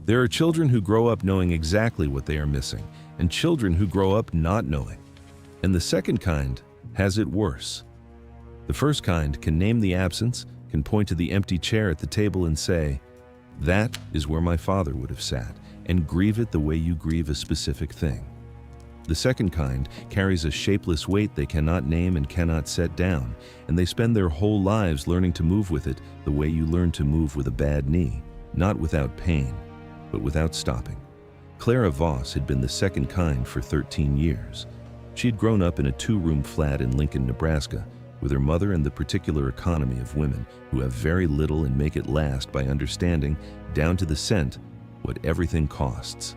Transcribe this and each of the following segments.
There are children who grow up knowing exactly what they are missing, and children who grow up not knowing. And the second kind has it worse. The first kind can name the absence, can point to the empty chair at the table and say, "That is where my father would have sat," and grieve it the way you grieve a specific thing. The second kind carries a shapeless weight they cannot name and cannot set down, and they spend their whole lives learning to move with it the way you learn to move with a bad knee, not without pain, but without stopping. Clara Voss had been the second kind for 13 years. She had grown up in a 2-room flat in Lincoln, Nebraska, with her mother and the particular economy of women who have very little and make it last by understanding, down to the cent, what everything costs.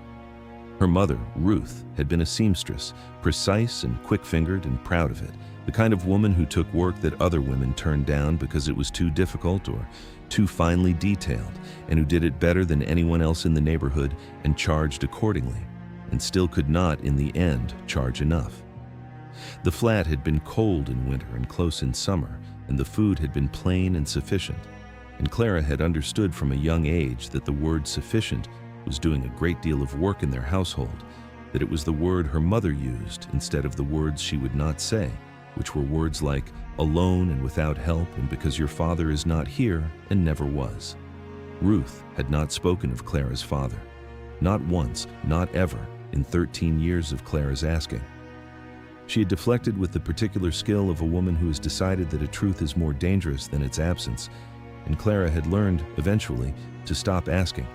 Her mother, Ruth, had been a seamstress, precise and quick-fingered and proud of it, the kind of woman who took work that other women turned down because it was too difficult or too finely detailed, and who did it better than anyone else in the neighborhood and charged accordingly, and still could not, in the end, charge enough. The flat had been cold in winter and close in summer, and the food had been plain and sufficient, and Clara had understood from a young age that the word sufficient was doing a great deal of work in their household, that it was the word her mother used instead of the words she would not say, which were words like alone and without help and because your father is not here and never was. Ruth had not spoken of Clara's father, not once, not ever, in 13 years of Clara's asking. She had deflected with the particular skill of a woman who has decided that a truth is more dangerous than its absence, and Clara had learned, eventually, to stop asking,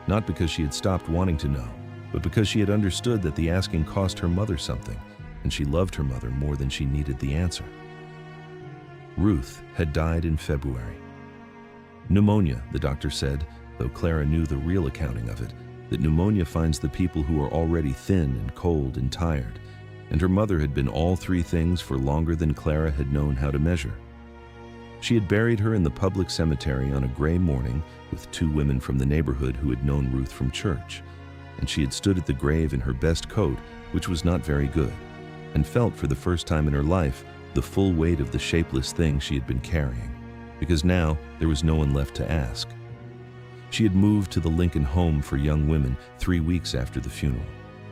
not because she had stopped wanting to know, but because she had understood that the asking cost her mother something, and she loved her mother more than she needed the answer. Ruth had died in February. Pneumonia, the doctor said, though Clara knew the real accounting of it, that pneumonia finds the people who are already thin and cold and tired, and her mother had been all 3 things for longer than Clara had known how to measure. She had buried her in the public cemetery on a gray morning with 2 women from the neighborhood who had known Ruth from church, and she had stood at the grave in her best coat, which was not very good, and felt for the first time in her life the full weight of the shapeless thing she had been carrying, because now there was no one left to ask. She had moved to the Lincoln home for young women 3 weeks after the funeral,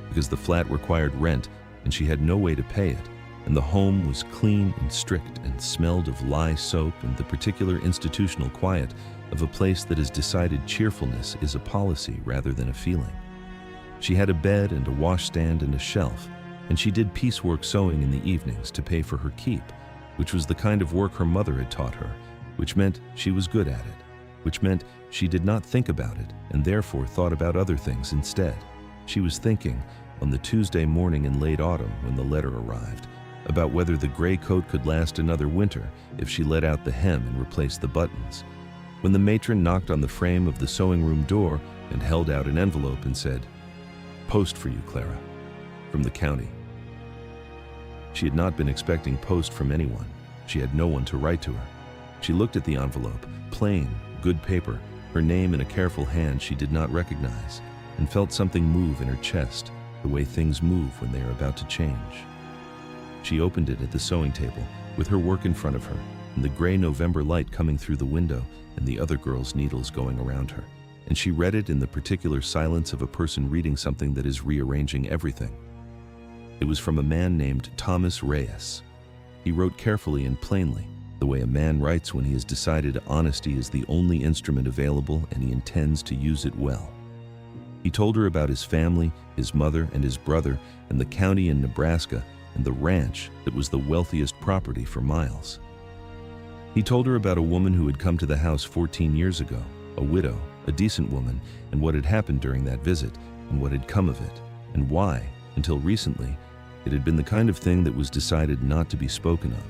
because the flat required rent and she had no way to pay it, and the home was clean and strict and smelled of lye soap and the particular institutional quiet of a place that has decided cheerfulness is a policy rather than a feeling. She had a bed and a washstand and a shelf, and she did piecework sewing in the evenings to pay for her keep, which was the kind of work her mother had taught her, which meant she was good at it, which meant she did not think about it and therefore thought about other things instead. She was thinking, on the Tuesday morning in late autumn when the letter arrived, about whether the gray coat could last another winter if she let out the hem and replaced the buttons, when the matron knocked on the frame of the sewing room door and held out an envelope and said, "Post for you, Clara, from the county." She had not been expecting post from anyone. She had no one to write to her. She looked at the envelope, plain, good paper, her name in a careful hand she did not recognize, and felt something move in her chest, the way things move when they are about to change. She opened it at the sewing table, with her work in front of her, and the gray November light coming through the window and the other girl's needles going around her, and she read it in the particular silence of a person reading something that is rearranging everything. It was from a man named Thomas Reyes. He wrote carefully and plainly, the way a man writes when he has decided honesty is the only instrument available and he intends to use it well. He told her about his family, his mother and his brother, and the county in Nebraska, and the ranch that was the wealthiest property for miles. He told her about a woman who had come to the house 14 years ago, a widow, a decent woman, and what had happened during that visit, and what had come of it, and why, until recently, it had been the kind of thing that was decided not to be spoken of.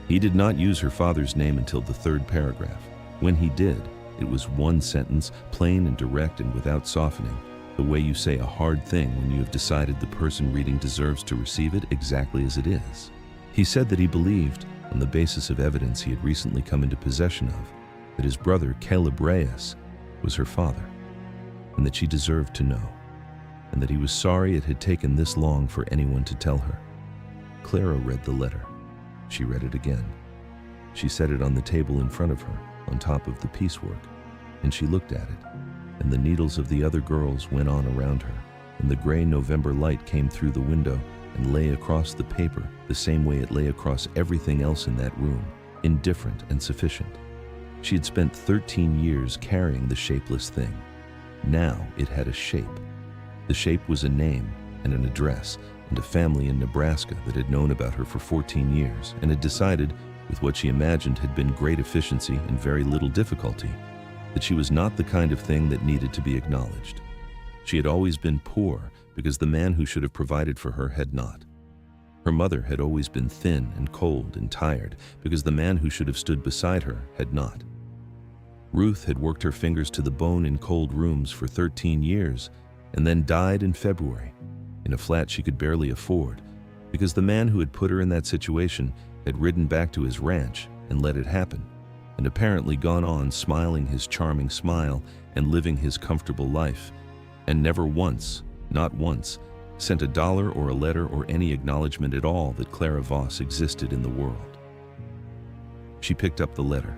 He did not use her father's name until the 3rd paragraph. When he did, it was one sentence, plain and direct and without softening, the way you say a hard thing when you have decided the person reading deserves to receive it exactly as it is. He said that he believed, on the basis of evidence he had recently come into possession of, that his brother, Caleb Reyes, was her father, and that she deserved to know, and that he was sorry it had taken this long for anyone to tell her. Clara read the letter. She read it again. She set it on the table in front of her, on top of the piecework, and she looked at it, and the needles of the other girls went on around her, and the gray November light came through the window and lay across the paper the same way it lay across everything else in that room, indifferent and sufficient. She had spent 13 years carrying the shapeless thing. Now it had a shape. The shape was a name and an address and a family in Nebraska that had known about her for 14 years and had decided, with what she imagined had been great efficiency and very little difficulty, that she was not the kind of thing that needed to be acknowledged. She had always been poor because the man who should have provided for her had not. Her mother had always been thin and cold and tired because the man who should have stood beside her had not. Ruth had worked her fingers to the bone in cold rooms for 13 years and then died in February in a flat she could barely afford because the man who had put her in that situation had ridden back to his ranch and let it happen, and apparently gone on smiling his charming smile and living his comfortable life, and never once, not once, sent a dollar or a letter or any acknowledgement at all that Clara Voss existed in the world. She picked up the letter.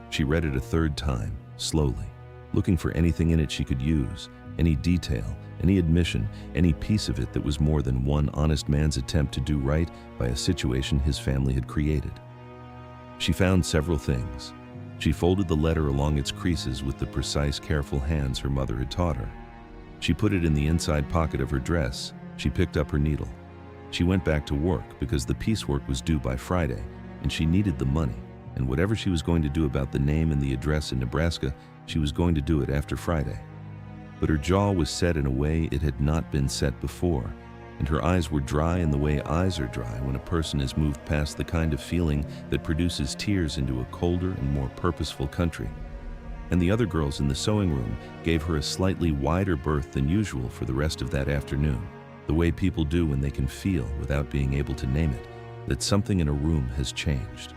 She read it a third time, slowly, looking for anything in it she could use, any detail, any admission, any piece of it that was more than one honest man's attempt to do right by a situation his family had created. She found several things. She folded the letter along its creases with the precise, careful hands her mother had taught her. She put it in the inside pocket of her dress. She picked up her needle. She went back to work because the piecework was due by Friday, and she needed the money, and whatever she was going to do about the name and the address in Nebraska, she was going to do it after Friday. But her jaw was set in a way it had not been set before, and her eyes were dry in the way eyes are dry when a person has moved past the kind of feeling that produces tears into a colder and more purposeful country. And the other girls in the sewing room gave her a slightly wider berth than usual for the rest of that afternoon, the way people do when they can feel, without being able to name it, that something in a room has changed.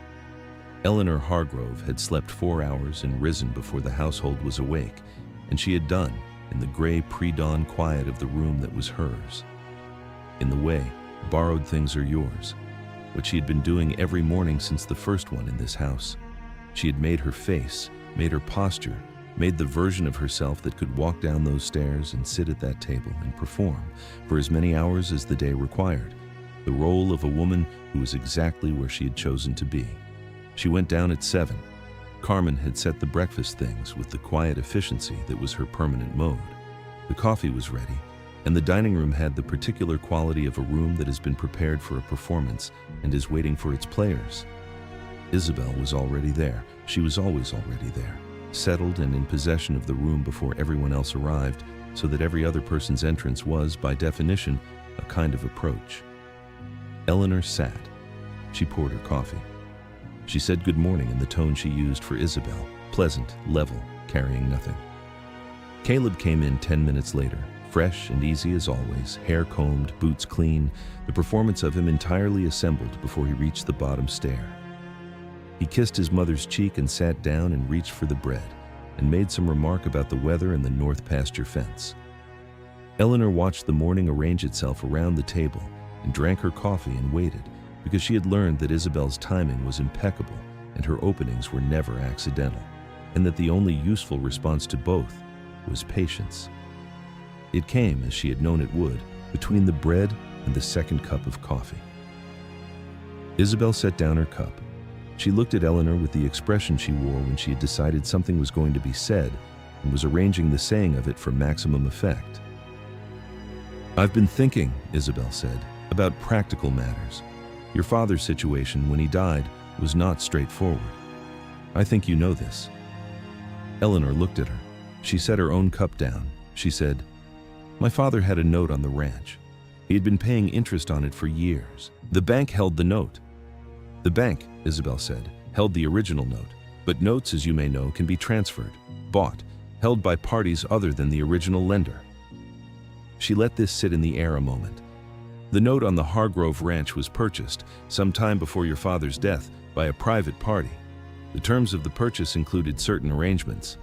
Eleanor Hargrove had slept 4 hours and risen before the household was awake, and she had done in the gray pre-dawn quiet of the room that was hers. In the way, borrowed things are yours, what she had been doing every morning since the first one in this house. She had made her face, made her posture, made the version of herself that could walk down those stairs and sit at that table and perform, for as many hours as the day required, the role of a woman who was exactly where she had chosen to be. She went down at 7. Carmen had set the breakfast things with the quiet efficiency that was her permanent mode. The coffee was ready, and the dining room had the particular quality of a room that has been prepared for a performance and is waiting for its players. Isabel was already there. She was always already there, settled and in possession of the room before everyone else arrived, so that every other person's entrance was, by definition, a kind of approach. Eleanor sat. She poured her coffee. She said good morning in the tone she used for Isabel, pleasant, level, carrying nothing. Caleb came in 10 minutes later, fresh and easy as always, hair combed, boots clean, the performance of him entirely assembled before he reached the bottom stair. He kissed his mother's cheek and sat down and reached for the bread, and made some remark about the weather and the north pasture fence. Eleanor watched the morning arrange itself around the table and drank her coffee and waited, because she had learned that Isabel's timing was impeccable and her openings were never accidental, and that the only useful response to both was patience. It came, as she had known it would, between the bread and the second cup of coffee. Isabel set down her cup. She looked at Eleanor with the expression she wore when she had decided something was going to be said and was arranging the saying of it for maximum effect. "I've been thinking," Isabel said, "about practical matters. Your father's situation when he died was not straightforward. I think you know this." Eleanor looked at her. She set her own cup down. She said, "My father had a note on the ranch. He had been paying interest on it for years. The bank held the note." "The bank," Isabel said, "held the original note, but notes, as you may know, can be transferred, bought, held by parties other than the original lender." She let this sit in the air a moment. "The note on the Hargrove Ranch was purchased, some time before your father's death, by a private party. The terms of the purchase included certain arrangements."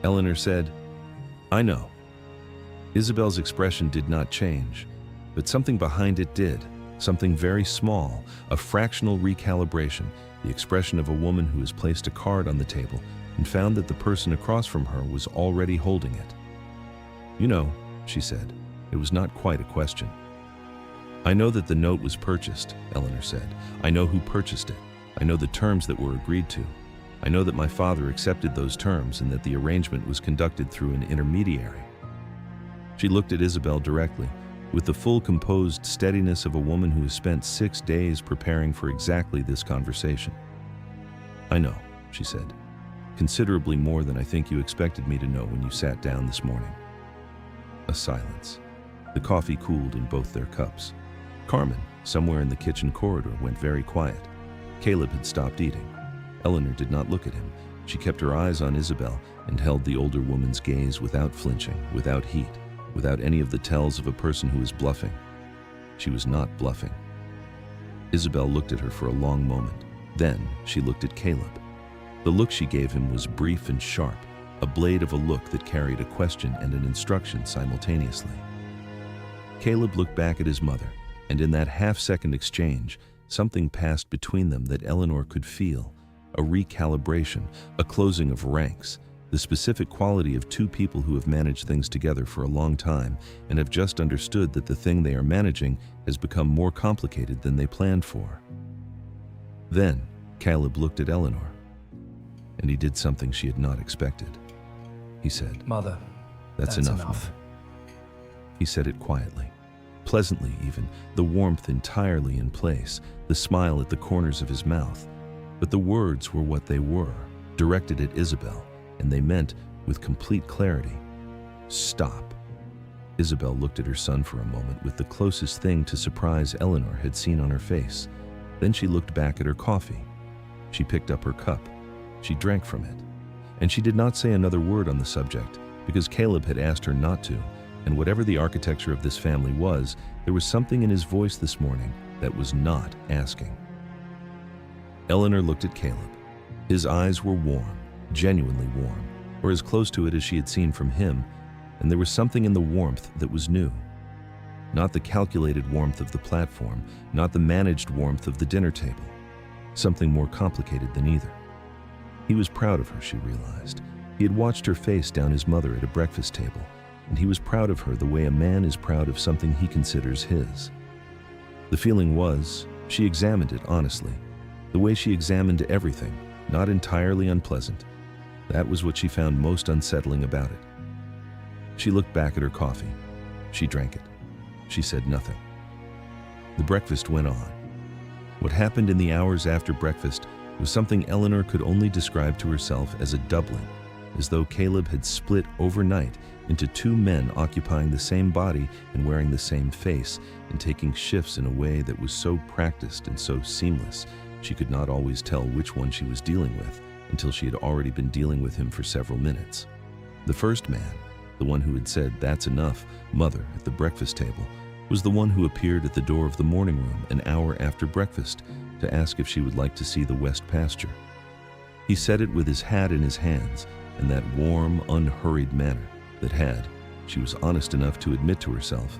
Eleanor said, "I know." Isabel's expression did not change, but something behind it did, something very small, a fractional recalibration, the expression of a woman who has placed a card on the table and found that the person across from her was already holding it. "You know," she said, "it was not quite a question." "I know that the note was purchased," Eleanor said. "I know who purchased it. I know the terms that were agreed to. I know that my father accepted those terms and that the arrangement was conducted through an intermediary." She looked at Isabel directly, with the full composed steadiness of a woman who has spent 6 days preparing for exactly this conversation. "I know," she said, "considerably more than I think you expected me to know when you sat down this morning." A silence. The coffee cooled in both their cups. Carmen, somewhere in the kitchen corridor, went very quiet. Caleb had stopped eating. Eleanor did not look at him. She kept her eyes on Isabel and held the older woman's gaze without flinching, without heat, without any of the tells of a person who is bluffing. She was not bluffing. Isabel looked at her for a long moment. Then she looked at Caleb. The look she gave him was brief and sharp, a blade of a look that carried a question and an instruction simultaneously. Caleb looked back at his mother, and in that half-second exchange, something passed between them that Eleanor could feel, a recalibration, a closing of ranks, the specific quality of two people who have managed things together for a long time and have just understood that the thing they are managing has become more complicated than they planned for. Then, Caleb looked at Eleanor, and he did something she had not expected. He said, "Mother, That's enough. Mother." He said it quietly, pleasantly even, the warmth entirely in place, the smile at the corners of his mouth. But the words were what they were, directed at Isabel, and they meant, with complete clarity, "Stop." Isabel looked at her son for a moment with the closest thing to surprise Eleanor had seen on her face. Then she looked back at her coffee. She picked up her cup. She drank from it. And she did not say another word on the subject, because Caleb had asked her not to, and whatever the architecture of this family was, there was something in his voice this morning that was not asking. Eleanor looked at Caleb. His eyes were warm, genuinely warm, or as close to it as she had seen from him, and there was something in the warmth that was new. Not the calculated warmth of the platform, not the managed warmth of the dinner table. Something more complicated than either. He was proud of her, she realized. He had watched her face down his mother at a breakfast table, and he was proud of her the way a man is proud of something he considers his. The feeling was, she examined it honestly, the way she examined everything, not entirely unpleasant. That was what she found most unsettling about it. She looked back at her coffee. She drank it. She said nothing. The breakfast went on. What happened in the hours after breakfast was something Eleanor could only describe to herself as a doubling, as though Caleb had split overnight into two men occupying the same body and wearing the same face and taking shifts in a way that was so practiced and so seamless she could not always tell which one she was dealing with until she had already been dealing with him for several minutes. The first man, the one who had said, "That's enough, Mother," at the breakfast table, was the one who appeared at the door of the morning room an hour after breakfast to ask if she would like to see the west pasture. He said it with his hat in his hands in that warm, unhurried manner that had, she was honest enough to admit to herself,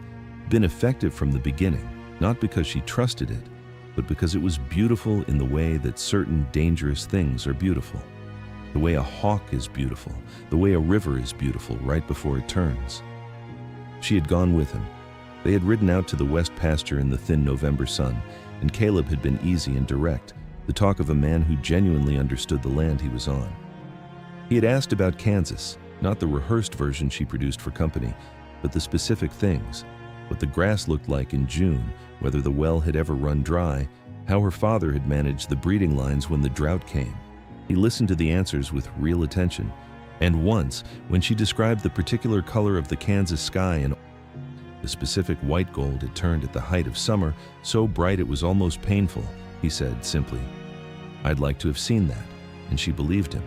been effective from the beginning, not because she trusted it, but because it was beautiful in the way that certain dangerous things are beautiful. The way a hawk is beautiful, the way a river is beautiful right before it turns. She had gone with him. They had ridden out to the west pasture in the thin November sun, and Caleb had been easy and direct, the talk of a man who genuinely understood the land he was on. He had asked about Kansas, not the rehearsed version she produced for company, but the specific things, what the grass looked like in June, whether the well had ever run dry, how her father had managed the breeding lines when the drought came. He listened to the answers with real attention, and once, when she described the particular color of the Kansas sky and the specific white gold it turned at the height of summer, so bright it was almost painful, he said simply, "I'd like to have seen that," and she believed him.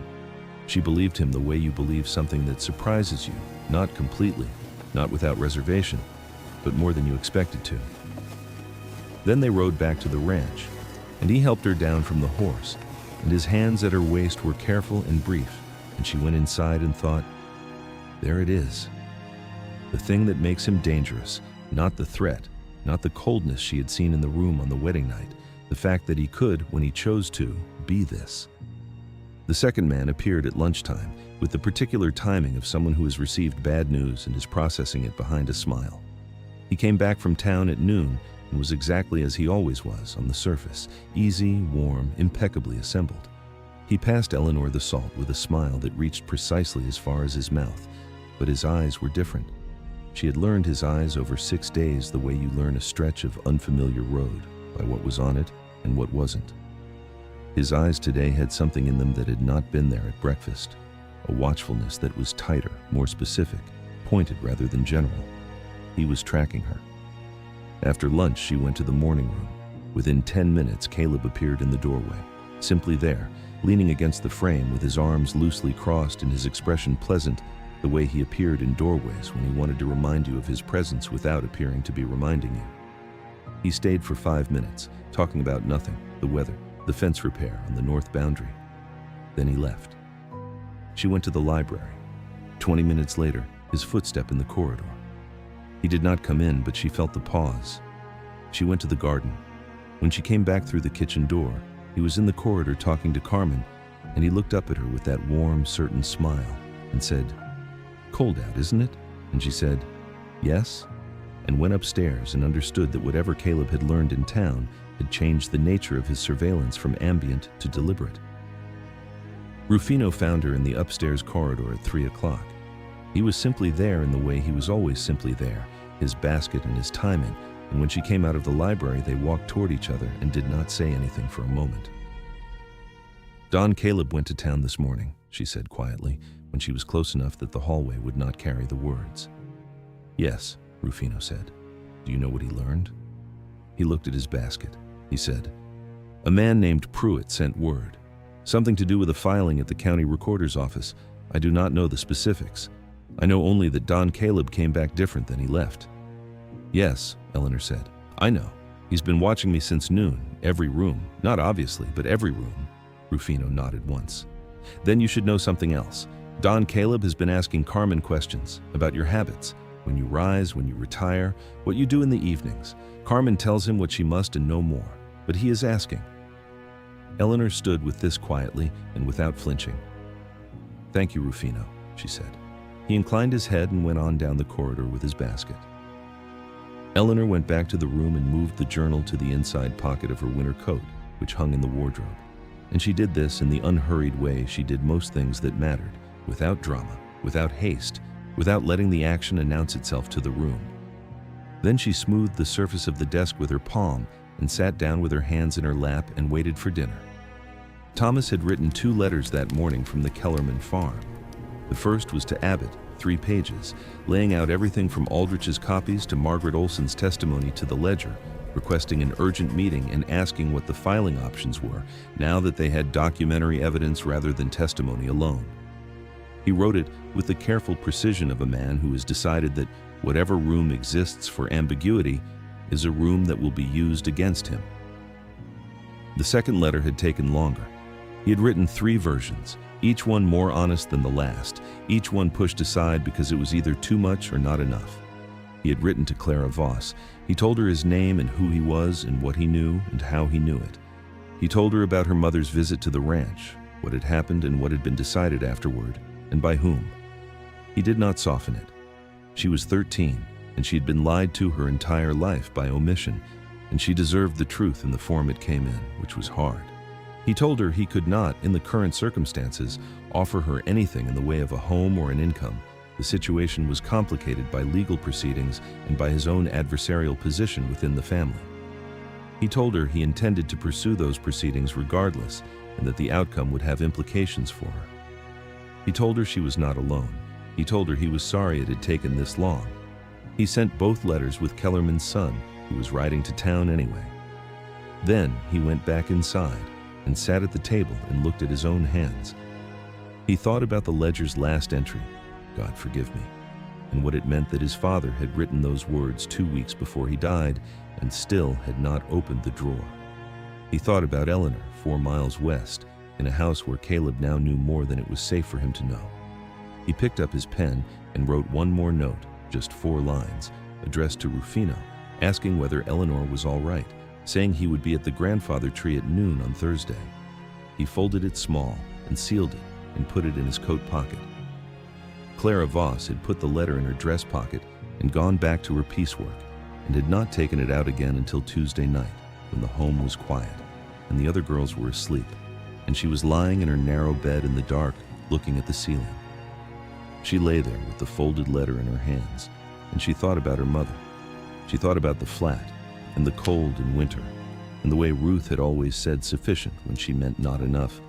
She believed him the way you believe something that surprises you, not completely, not without reservation, but more than you expected to. Then they rode back to the ranch, and he helped her down from the horse, and his hands at her waist were careful and brief, and she went inside and thought, there it is. The thing that makes him dangerous, not the threat, not the coldness she had seen in the room on the wedding night, the fact that he could, when he chose to, be this. The second man appeared at lunchtime, with the particular timing of someone who has received bad news and is processing it behind a smile. He came back from town at noon and was exactly as he always was on the surface, easy, warm, impeccably assembled. He passed Eleanor the salt with a smile that reached precisely as far as his mouth, but his eyes were different. She had learned his eyes over 6 days the way you learn a stretch of unfamiliar road, by what was on it and what wasn't. His eyes today had something in them that had not been there at breakfast, a watchfulness that was tighter, more specific, pointed rather than general. He was tracking her. After lunch, she went to the morning room. Within 10 minutes, Caleb appeared in the doorway, simply there, leaning against the frame with his arms loosely crossed and his expression pleasant, the way he appeared in doorways when he wanted to remind you of his presence without appearing to be reminding you. He stayed for 5 minutes, talking about nothing, the weather, the fence repair on the north boundary. Then he left. She went to the library. 20 minutes later, his footstep in the corridor. He did not come in, but she felt the pause. She went to the garden. When she came back through the kitchen door, he was in the corridor talking to Carmen, and he looked up at her with that warm, certain smile and said, "Cold out, isn't it?" And she said, "Yes," and went upstairs and understood that whatever Caleb had learned in town had changed the nature of his surveillance from ambient to deliberate. Rufino found her in the upstairs corridor at 3 o'clock. He was simply there in the way he was always simply there, his basket and his timing, and when she came out of the library, they walked toward each other and did not say anything for a moment. "Don Caleb went to town this morning," she said quietly, when she was close enough that the hallway would not carry the words. "Yes," Rufino said. "Do you know what he learned?" He looked at his basket. He said, "A man named Pruitt sent word. Something to do with a filing at the county recorder's office. I do not know the specifics. I know only that Don Caleb came back different than he left." "Yes," Eleanor said. "I know. He's been watching me since noon, every room. Not obviously, but every room." Rufino nodded once. "Then you should know something else. Don Caleb has been asking Carmen questions about your habits. When you rise, when you retire, what you do in the evenings. Carmen tells him what she must and no more, but he is asking." Eleanor stood with this quietly and without flinching. "Thank you, Rufino," she said. He inclined his head and went on down the corridor with his basket. Eleanor went back to the room and moved the journal to the inside pocket of her winter coat, which hung in the wardrobe. And she did this in the unhurried way she did most things that mattered, without drama, without haste, without letting the action announce itself to the room. Then she smoothed the surface of the desk with her palm and sat down with her hands in her lap and waited for dinner. Thomas had written 2 letters that morning from the Kellerman farm. The first was to Abbott, 3 pages, laying out everything from Aldrich's copies to Margaret Olson's testimony to the ledger, requesting an urgent meeting and asking what the filing options were now that they had documentary evidence rather than testimony alone. He wrote it with the careful precision of a man who has decided that whatever room exists for ambiguity is a room that will be used against him. The second letter had taken longer. He had written 3 versions, each one more honest than the last, each one pushed aside because it was either too much or not enough. He had written to Clara Voss. He told her his name and who he was and what he knew and how he knew it. He told her about her mother's visit to the ranch, what had happened and what had been decided afterward, and by whom. He did not soften it. She was 13, and she had been lied to her entire life by omission, and she deserved the truth in the form it came in, which was hard. He told her he could not, in the current circumstances, offer her anything in the way of a home or an income. The situation was complicated by legal proceedings and by his own adversarial position within the family. He told her he intended to pursue those proceedings regardless, and that the outcome would have implications for her. He told her she was not alone. He told her he was sorry it had taken this long. He sent both letters with Kellerman's son, who was riding to town anyway. Then he went back inside and sat at the table and looked at his own hands. He thought about the ledger's last entry, "God forgive me," and what it meant that his father had written those words 2 weeks before he died and still had not opened the drawer. He thought about Eleanor, 4 miles west, in a house where Caleb now knew more than it was safe for him to know. He picked up his pen and wrote one more note, just 4 lines, addressed to Rufino, asking whether Eleanor was all right, saying he would be at the grandfather tree at noon on Thursday. He folded it small, and sealed it and put it in his coat pocket. Clara Voss had put the letter in her dress pocket and gone back to her piecework, and had not taken it out again until Tuesday night, when the home was quiet and the other girls were asleep, and she was lying in her narrow bed in the dark, looking at the ceiling. She lay there with the folded letter in her hands, and she thought about her mother. She thought about the flat and the cold in winter, and the way Ruth had always said sufficient when she meant not enough,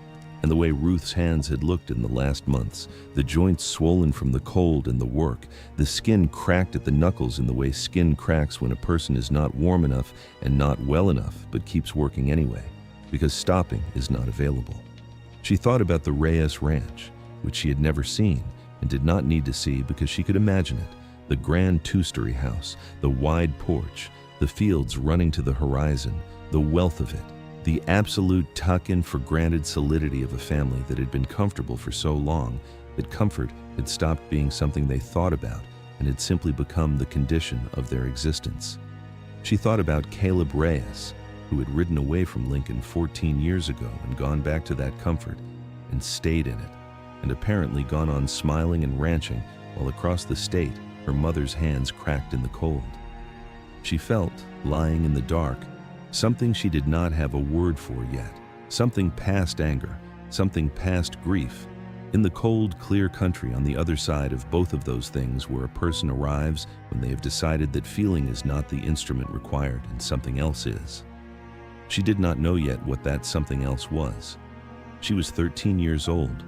and the way Ruth's hands had looked in the last months, the joints swollen from the cold and the work, the skin cracked at the knuckles in the way skin cracks when a person is not warm enough and not well enough but keeps working anyway, because stopping is not available. She thought about the Reyes ranch, which she had never seen and did not need to see because she could imagine it, the grand two-story house, the wide porch, the fields running to the horizon, the wealth of it, the absolute tuck-in for granted solidity of a family that had been comfortable for so long that comfort had stopped being something they thought about and had simply become the condition of their existence. She thought about Caleb Reyes, who had ridden away from Lincoln 14 years ago and gone back to that comfort and stayed in it, and apparently gone on smiling and ranching while across the state her mother's hands cracked in the cold. She felt, lying in the dark, something she did not have a word for yet, something past anger, something past grief, in the cold, clear country on the other side of both of those things, where a person arrives when they have decided that feeling is not the instrument required and something else is. She did not know yet what that something else was. She was 13 years old,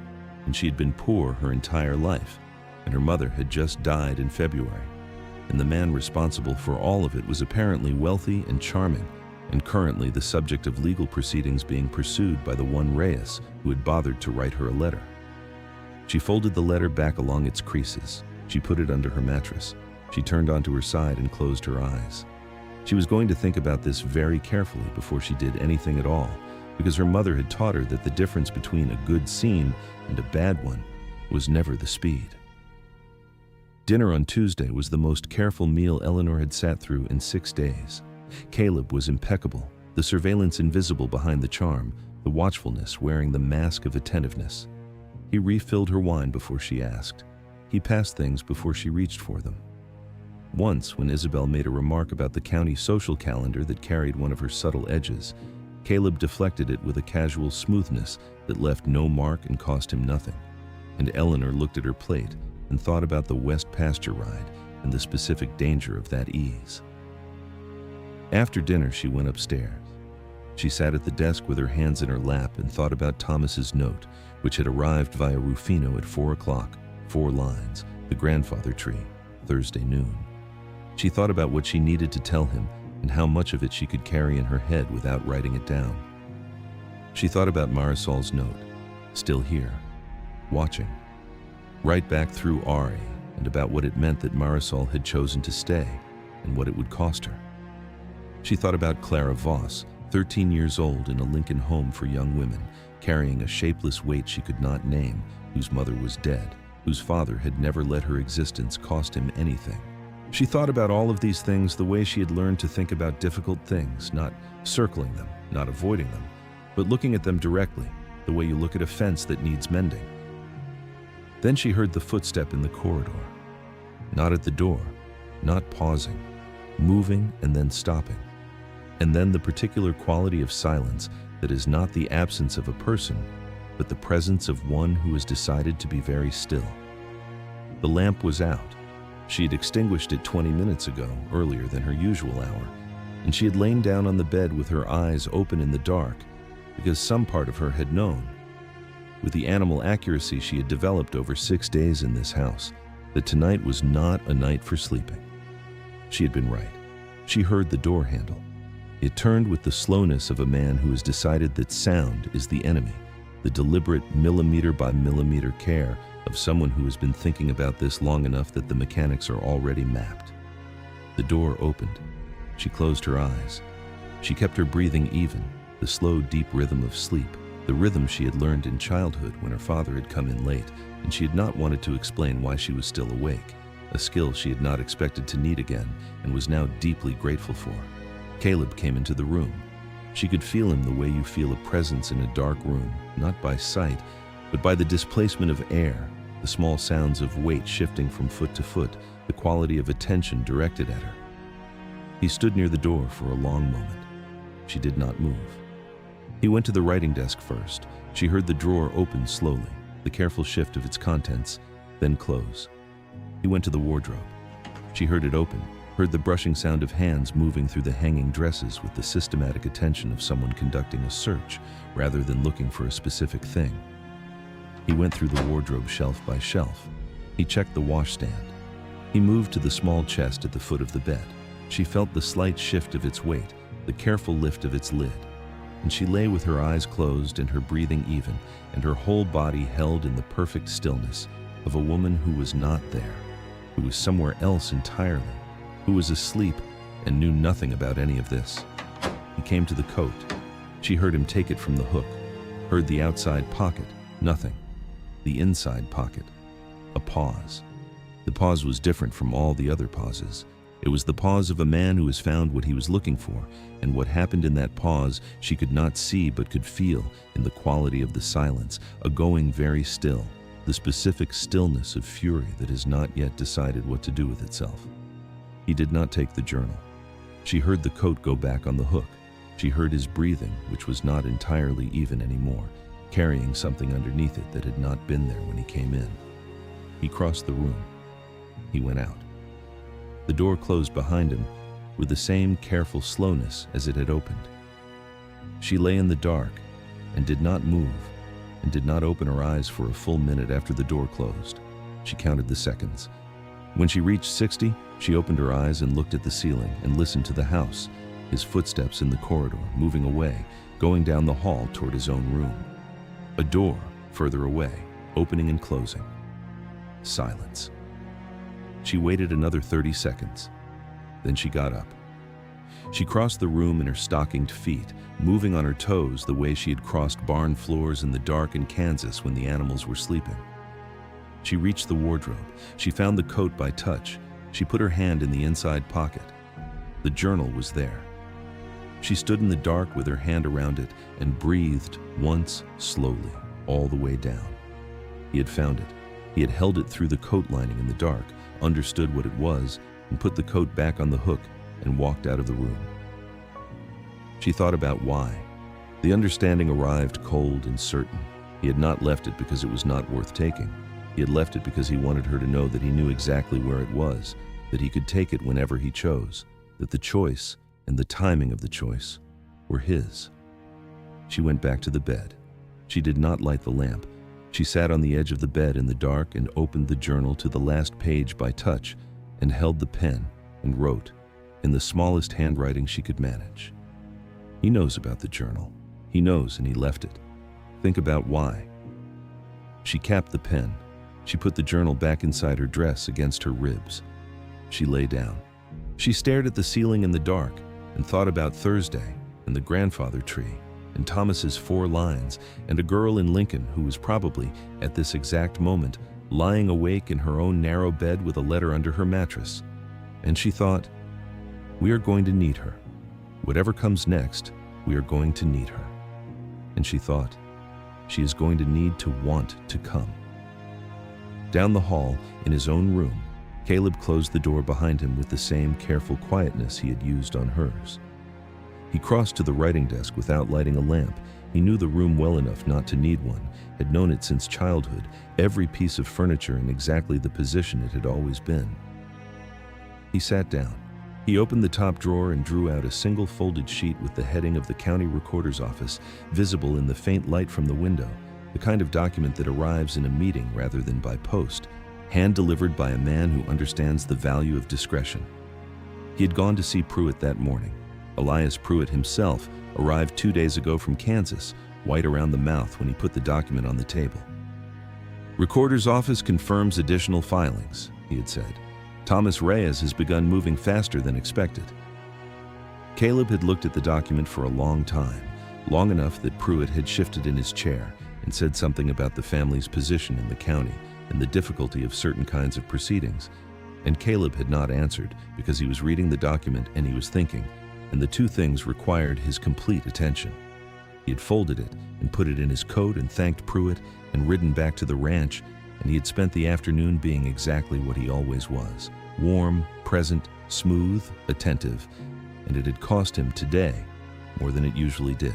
and she had been poor her entire life, and her mother had just died in February, and the man responsible for all of it was apparently wealthy and charming, and currently the subject of legal proceedings being pursued by the one Reyes who had bothered to write her a letter. She folded the letter back along its creases. She put it under her mattress. She turned onto her side and closed her eyes. She was going to think about this very carefully before she did anything at all, because her mother had taught her that the difference between a good scene and a bad one was never the speed. Dinner on Tuesday was the most careful meal Eleanor had sat through in 6 days. Caleb was impeccable, the surveillance invisible behind the charm, the watchfulness wearing the mask of attentiveness. He refilled her wine before she asked. He passed things before she reached for them. Once, when Isabel made a remark about the county social calendar that carried one of her subtle edges, Caleb deflected it with a casual smoothness that left no mark and cost him nothing. And Eleanor looked at her plate and thought about the West pasture ride and the specific danger of that ease. After dinner, she went upstairs. She sat at the desk with her hands in her lap and thought about Thomas's note, which had arrived via Rufino at 4 o'clock, 4 lines, the grandfather tree, Thursday noon. She thought about what she needed to tell him and how much of it she could carry in her head without writing it down. She thought about Marisol's note, still here, watching, right back through Ari, and about what it meant that Marisol had chosen to stay and what it would cost her. She thought about Clara Voss, 13 years old in a Lincoln home for young women, carrying a shapeless weight she could not name, whose mother was dead, whose father had never let her existence cost him anything. She thought about all of these things the way she had learned to think about difficult things, not circling them, not avoiding them, but looking at them directly, the way you look at a fence that needs mending. Then she heard the footstep in the corridor, not at the door, not pausing, moving and then stopping. And then the particular quality of silence that is not the absence of a person, but the presence of one who has decided to be very still. The lamp was out. She had extinguished it 20 minutes ago, earlier than her usual hour, and she had lain down on the bed with her eyes open in the dark, because some part of her had known, with the animal accuracy she had developed over 6 days in this house, that tonight was not a night for sleeping. She had been right. She heard the door handle. It turned with the slowness of a man who has decided that sound is the enemy, the deliberate millimeter by millimeter care of someone who has been thinking about this long enough that the mechanics are already mapped. The door opened. She closed her eyes. She kept her breathing even, the slow, deep rhythm of sleep, the rhythm she had learned in childhood when her father had come in late, and she had not wanted to explain why she was still awake, a skill she had not expected to need again and was now deeply grateful for. Caleb came into the room. She could feel him the way you feel a presence in a dark room, not by sight, but by the displacement of air, the small sounds of weight shifting from foot to foot, the quality of attention directed at her. He stood near the door for a long moment. She did not move. He went to the writing desk first. She heard the drawer open slowly, the careful shift of its contents, then close. He went to the wardrobe. She heard it open, heard the brushing sound of hands moving through the hanging dresses with the systematic attention of someone conducting a search rather than looking for a specific thing. He went through the wardrobe shelf by shelf. He checked the washstand. He moved to the small chest at the foot of the bed. She felt the slight shift of its weight, the careful lift of its lid, and she lay with her eyes closed and her breathing even, and her whole body held in the perfect stillness of a woman who was not there, who was somewhere else entirely, who was asleep and knew nothing about any of this. He came to the coat. She heard him take it from the hook, heard the outside pocket, nothing. The inside pocket, a pause. The pause was different from all the other pauses. It was the pause of a man who has found what he was looking for, and what happened in that pause she could not see but could feel in the quality of the silence, a going very still, the specific stillness of fury that has not yet decided what to do with itself. He did not take the journal. She heard the coat go back on the hook. She heard his breathing, which was not entirely even anymore, carrying something underneath it that had not been there when he came in. He crossed the room. He went out. The door closed behind him with the same careful slowness as it had opened. She lay in the dark and did not move and did not open her eyes for a full minute after the door closed. She counted the seconds. When she reached 60, she opened her eyes and looked at the ceiling and listened to the house, his footsteps in the corridor, moving away, going down the hall toward his own room. A door further away, opening and closing. Silence. She waited another 30 seconds. Then she got up. She crossed the room in her stockinged feet, moving on her toes the way she had crossed barn floors in the dark in Kansas when the animals were sleeping. She reached the wardrobe. She found the coat by touch. She put her hand in the inside pocket. The journal was there. She stood in the dark with her hand around it and breathed once slowly, all the way down. He had found it. He had held it through the coat lining in the dark, understood what it was, and put the coat back on the hook and walked out of the room. She thought about why. The understanding arrived cold and certain. He had not left it because it was not worth taking. He had left it because he wanted her to know that he knew exactly where it was, that he could take it whenever he chose, that the choice and the timing of the choice were his. She went back to the bed. She did not light the lamp. She sat on the edge of the bed in the dark and opened the journal to the last page by touch and held the pen and wrote in the smallest handwriting she could manage. He knows about the journal. He knows, and he left it. Think about why. She capped the pen. She put the journal back inside her dress against her ribs. She lay down. She stared at the ceiling in the dark and thought about Thursday and the grandfather tree and Thomas's 4 lines and a girl in Lincoln who was probably, at this exact moment, lying awake in her own narrow bed with a letter under her mattress. And she thought, we are going to need her. Whatever comes next, we are going to need her. And she thought, she is going to need to want to come. Down the hall, in his own room, Caleb closed the door behind him with the same careful quietness he had used on hers. He crossed to the writing desk without lighting a lamp. He knew the room well enough not to need one, had known it since childhood, every piece of furniture in exactly the position it had always been. He sat down. He opened the top drawer and drew out a single folded sheet with the heading of the county recorder's office, visible in the faint light from the window, the kind of document that arrives in a meeting rather than by post, hand-delivered by a man who understands the value of discretion. He had gone to see Pruitt that morning. Elias Pruitt himself arrived 2 days ago from Kansas, white around the mouth when he put the document on the table. Recorder's office confirms additional filings, he had said. Thomas Reyes has begun moving faster than expected. Caleb had looked at the document for a long time, long enough that Pruitt had shifted in his chair and said something about the family's position in the county and the difficulty of certain kinds of proceedings. And Caleb had not answered because he was reading the document and he was thinking, and the two things required his complete attention. He had folded it and put it in his coat and thanked Pruitt and ridden back to the ranch, and he had spent the afternoon being exactly what he always was: warm, present, smooth, attentive, and it had cost him today more than it usually did.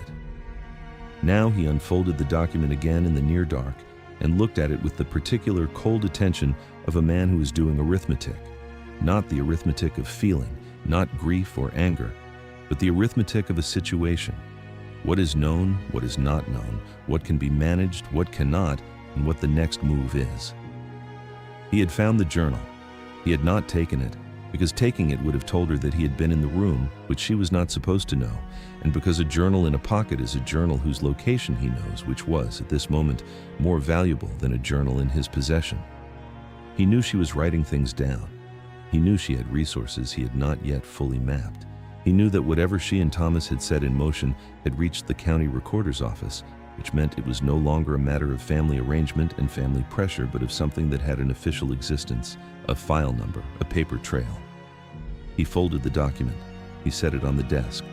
Now he unfolded the document again in the near dark and looked at it with the particular cold attention of a man who is doing arithmetic. Not the arithmetic of feeling, not grief or anger, but the arithmetic of a situation. What is known, what is not known, what can be managed, what cannot, and what the next move is. He had found the journal. He had not taken it, because taking it would have told her that he had been in the room, which she was not supposed to know, and because a journal in a pocket is a journal whose location he knows, which was, at this moment, more valuable than a journal in his possession. He knew she was writing things down. He knew she had resources he had not yet fully mapped. He knew that whatever she and Thomas had set in motion had reached the county recorder's office, which meant it was no longer a matter of family arrangement and family pressure, but of something that had an official existence, a file number, a paper trail. He folded the document. He set it on the desk.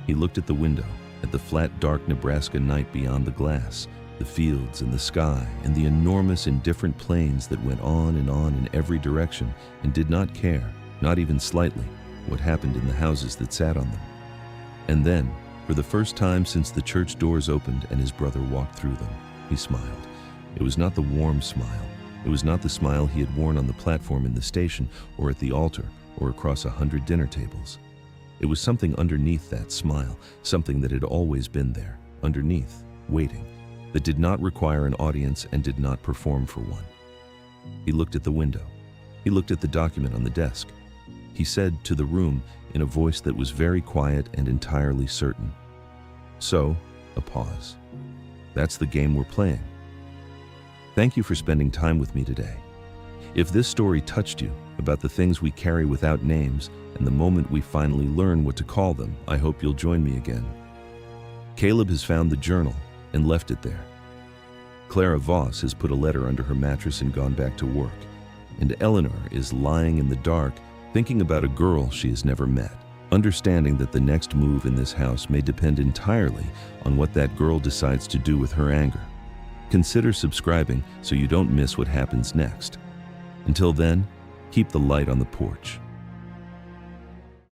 He looked at the window, at the flat, dark Nebraska night beyond the glass, the fields and the sky, and the enormous, indifferent plains that went on in every direction and did not care, not even slightly, what happened in the houses that sat on them. And then, for the first time since the church doors opened and his brother walked through them, he smiled. It was not the warm smile. It was not the smile he had worn on the platform in the station or at the altar or across 100 dinner tables. It was something underneath that smile, something that had always been there, underneath, waiting, that did not require an audience and did not perform for one. He looked at the window. He looked at the document on the desk. He said to the room in a voice that was very quiet and entirely certain, "So, a pause. That's the game we're playing. Thank you for spending time with me today. If this story touched you about the things we carry without names and the moment we finally learn what to call them, I hope you'll join me again." Caleb has found the journal and left it there. Clara Voss has put a letter under her mattress and gone back to work. And Eleanor is lying in the dark, thinking about a girl she has never met, understanding that the next move in this house may depend entirely on what that girl decides to do with her anger. Consider subscribing so you don't miss what happens next. Until then, keep the light on the porch.